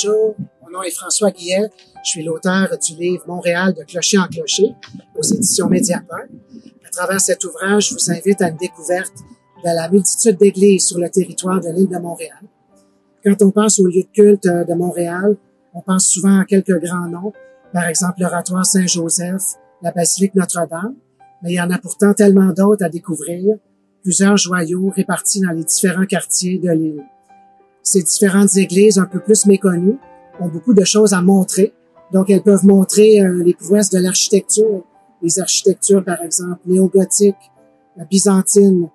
Bonjour, mon nom est François Guillet. Je suis l'auteur du livre Montréal de clocher en clocher aux éditions Mediapart. À travers cet ouvrage, je vous invite à une découverte de la multitude d'églises sur le territoire de l'île de Montréal. Quand on pense aux lieux de culte de Montréal, on pense souvent à quelques grands noms, par exemple l'oratoire Saint-Joseph, la basilique Notre-Dame, mais il y en a pourtant tellement d'autres à découvrir, plusieurs joyaux répartis dans les différents quartiers de l'île. Ces différentes églises un peu plus méconnues ont beaucoup de choses à montrer. Donc, elles peuvent montrer les prouesses de l'architecture, les architectures, par exemple, néo-gothique, byzantine,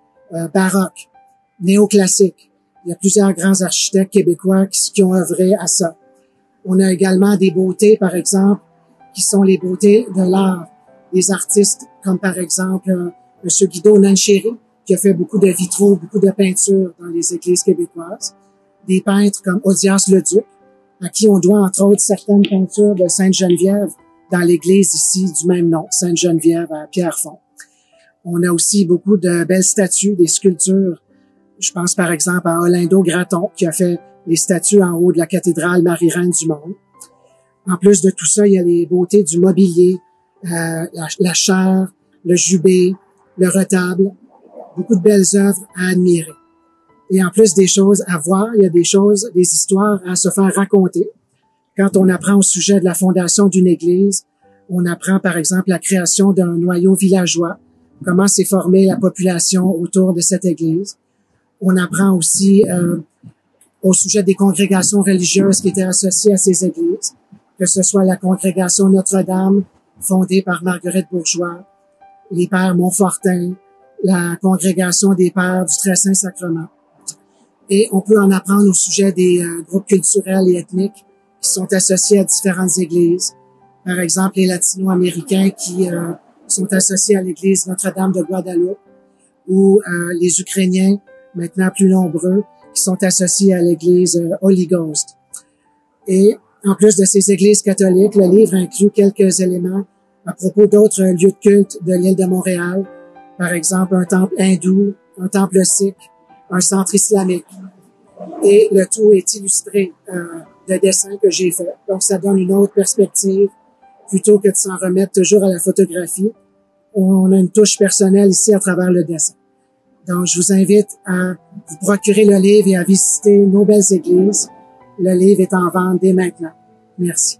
baroque, néoclassique. Il y a plusieurs grands architectes québécois qui ont œuvré à ça. On a également des beautés, par exemple, qui sont les beautés de l'art. Des artistes comme, par exemple, M. Guido Nancherry, qui a fait beaucoup de vitraux, beaucoup de peintures dans les églises québécoises. Des peintres comme Odias Leduc, à qui on doit entre autres certaines peintures de Sainte-Geneviève dans l'église ici du même nom, Sainte-Geneviève à Pierrefonds. On a aussi beaucoup de belles statues, des sculptures. Je pense par exemple à Olindo Gratton qui a fait les statues en haut de la cathédrale Marie-Reine du Monde. En plus de tout ça, il y a les beautés du mobilier, la chaire, le jubé, le retable, beaucoup de belles œuvres à admirer. Et en plus des choses à voir, il y a des histoires à se faire raconter. Quand on apprend au sujet de la fondation d'une église, on apprend par exemple la création d'un noyau villageois, comment s'est formée la population autour de cette église. On apprend aussi au sujet des congrégations religieuses qui étaient associées à ces églises, que ce soit la congrégation Notre-Dame, fondée par Marguerite Bourgeois, les Pères Montfortin, la congrégation des Pères du Très Saint Sacrement. Et on peut en apprendre au sujet des groupes culturels et ethniques qui sont associés à différentes églises. Par exemple, les Latino-Américains qui sont associés à l'église Notre-Dame de Guadeloupe ou les Ukrainiens, maintenant plus nombreux, qui sont associés à l'église Holy Ghost. Et en plus de ces églises catholiques, le livre inclut quelques éléments à propos d'autres lieux de culte de l'île de Montréal. Par exemple, un temple hindou, un temple sikh, un centre islamique. Et le tout est illustré de dessins que j'ai fait. Donc, ça donne une autre perspective. Plutôt que de s'en remettre toujours à la photographie, on a une touche personnelle ici à travers le dessin. Donc, je vous invite à vous procurer le livre et à visiter nos belles églises. Le livre est en vente dès maintenant. Merci.